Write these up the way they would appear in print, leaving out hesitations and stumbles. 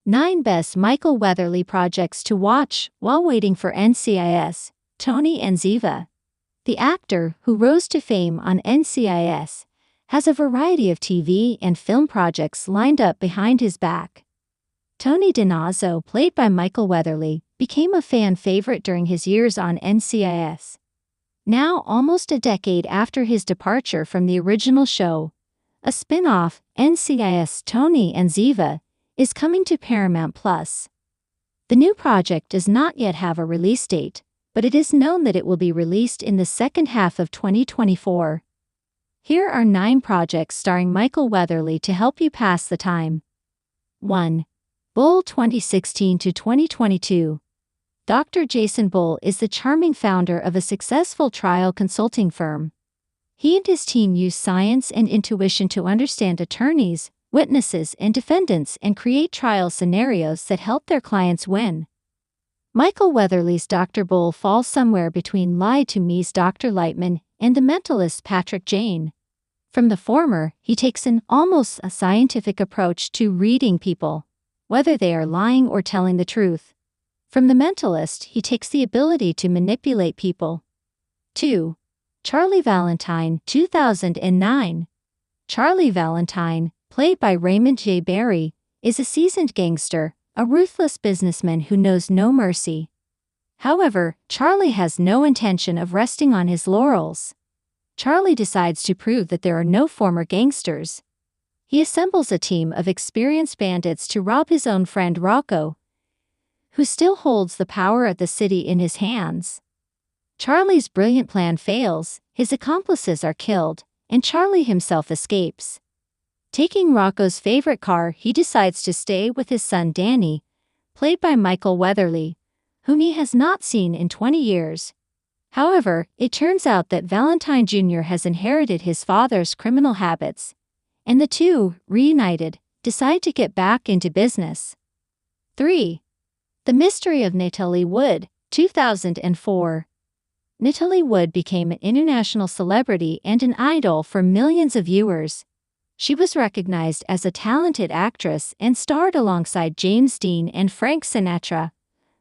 9 Best Michael Weatherly Projects to Watch While Waiting for NCIS, Tony and Ziva. The actor, who rose to fame on NCIS, has a variety of TV and film projects lined up behind his back. Tony DiNazzo, played by Michael Weatherly, became a fan favorite during his years on NCIS. Now, almost a decade after his departure from the original show, a spin-off, NCIS Tony and Ziva, is coming to Paramount+. The new project does not yet have a release date, but it is known that it will be released in the second half of 2024. Here are 9 projects starring Michael Weatherly to help you pass the time. 1. Bull 2016 to 2022. Dr. Jason Bull is the charming founder of a successful trial consulting firm. He and his team use science and intuition to understand attorneys, witnesses, and defendants and create trial scenarios that help their clients win. Michael Weatherly's Dr. Bull falls somewhere between Lie to Me's Dr. Lightman and the mentalist Patrick Jane. From the former, he takes an almost a scientific approach to reading people, whether they are lying or telling the truth. From the mentalist, he takes the ability to manipulate people. 2. Charlie Valentine 2009. Charlie Valentine, played by Raymond J. Barry, is a seasoned gangster, a ruthless businessman who knows no mercy. However, Charlie has no intention of resting on his laurels. Charlie decides to prove that there are no former gangsters. He assembles a team of experienced bandits to rob his own friend Rocco, who still holds the power of the city in his hands. Charlie's brilliant plan fails, his accomplices are killed, and Charlie himself escapes. Taking Rocco's favorite car, he decides to stay with his son Danny, played by Michael Weatherly, whom he has not seen in 20 years. However, it turns out that Valentine Jr. has inherited his father's criminal habits, and the two, reunited, decide to get back into business. 3. The Mystery of Natalie Wood, 2004. Natalie Wood became an international celebrity and an idol for millions of viewers. She was recognized as a talented actress and starred alongside James Dean and Frank Sinatra,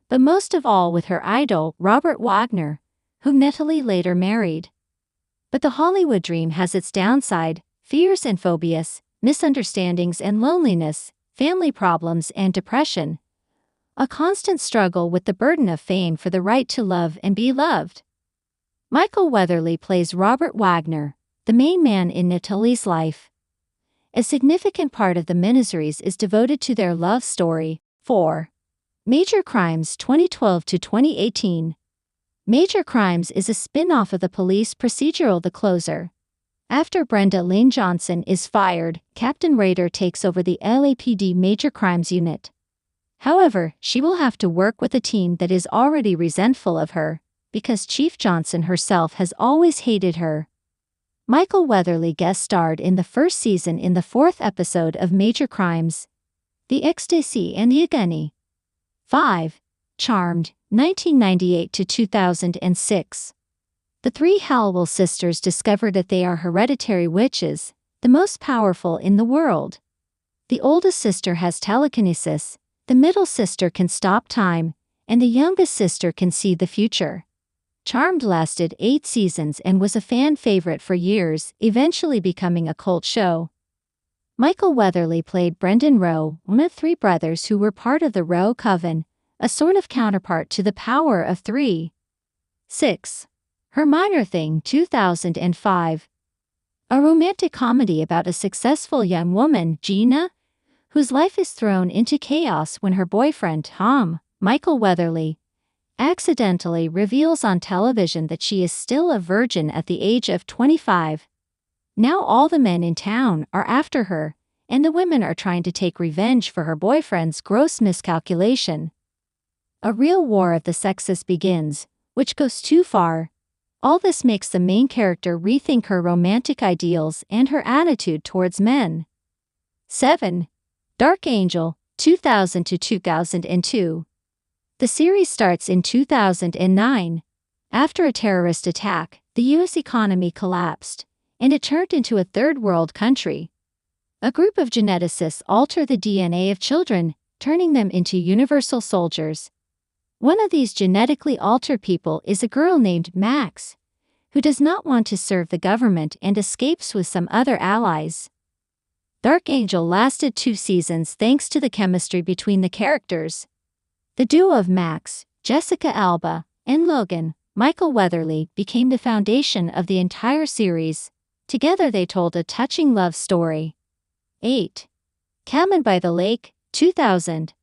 but most of all with her idol, Robert Wagner, whom Natalie later married. But the Hollywood dream has its downside: fears and phobias, misunderstandings and loneliness, family problems and depression. A constant struggle with the burden of fame for the right to love and be loved. Michael Weatherly plays Robert Wagner, the main man in Natalie's life. A significant part of the miniseries is devoted to their love story. 4. Major Crimes 2012 to 2018. Major Crimes is a spin-off of the police procedural The Closer. After Brenda Lane Johnson is fired, Captain Rader takes over the LAPD Major Crimes unit. However, she will have to work with a team that is already resentful of her, because Chief Johnson herself has always hated her. Michael Weatherly guest starred in the first season in the 4th episode of Major Crimes, The Ecstasy and the Agony. 5. Charmed, 1998 to 2006. The 3 Hallowell sisters discover that they are hereditary witches, the most powerful in the world. The oldest sister has telekinesis, the middle sister can stop time, and the youngest sister can see the future. Charmed lasted 8 seasons and was a fan favorite for years, eventually becoming a cult show. Michael Weatherly played Brendan Rowe, one of 3 brothers who were part of the Rowe Coven, a sort of counterpart to the Power of 3. 6. Her Minor Thing 2005. A romantic comedy about a successful young woman, Gina, whose life is thrown into chaos when her boyfriend, Tom, Michael Weatherly, accidentally reveals on television that she is still a virgin at the age of 25. Now all the men in town are after her, and the women are trying to take revenge for her boyfriend's gross miscalculation. A real war of the sexes begins, which goes too far. All this makes the main character rethink her romantic ideals and her attitude towards men. 7. Dark Angel, 2000 to 2002. The series starts in 2009. After a terrorist attack, the U.S. economy collapsed, and it turned into a third world country. A group of geneticists alter the DNA of children, turning them into universal soldiers. One of these genetically altered people is a girl named Max, who does not want to serve the government and escapes with some other allies. Dark Angel lasted 2 seasons thanks to the chemistry between the characters. The duo of Max, Jessica Alba, and Logan, Michael Weatherly, became the foundation of the entire series. Together they told a touching love story. 8. Cabin by the Lake, 2000.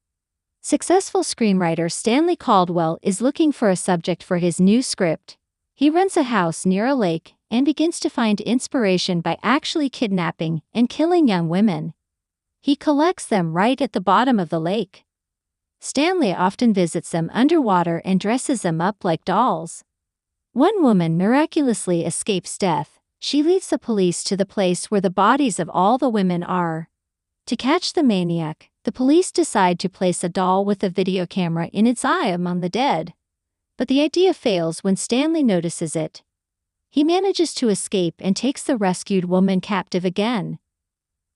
Successful screenwriter Stanley Caldwell is looking for a subject for his new script. He rents a house near a lake and begins to find inspiration by actually kidnapping and killing young women. He collects them right at the bottom of the lake. Stanley often visits them underwater and dresses them up like dolls. One woman miraculously escapes death. She leads the police to the place where the bodies of all the women are. To catch the maniac, the police decide to place a doll with a video camera in its eye among the dead. But the idea fails when Stanley notices it. He manages to escape and takes the rescued woman captive again.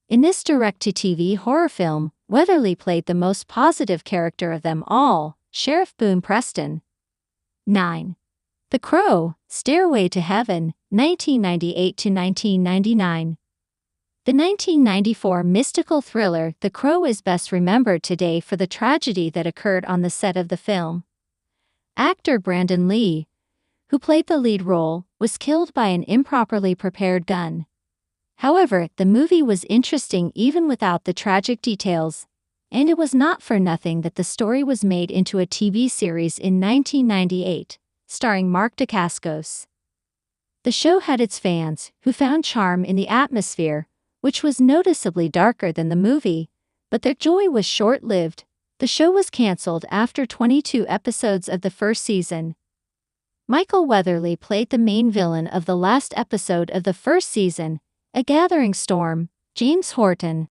In this direct-to-TV horror film, Weatherly played the most positive character of them all, Sheriff Boone Preston. 9. The Crow, Stairway to Heaven, 1998 to 1999. The 1994 mystical thriller The Crow is best remembered today for the tragedy that occurred on the set of the film. Actor Brandon Lee, who played the lead role, was killed by an improperly prepared gun. However, the movie was interesting even without the tragic details, and it was not for nothing that the story was made into a TV series in 1998, starring Mark Dacascos. The show had its fans, who found charm in the atmosphere, which was noticeably darker than the movie, but their joy was short-lived. The show was cancelled after 22 episodes of the first season. Michael Weatherly played the main villain of the last episode of the first season, A Gathering Storm. James Horton,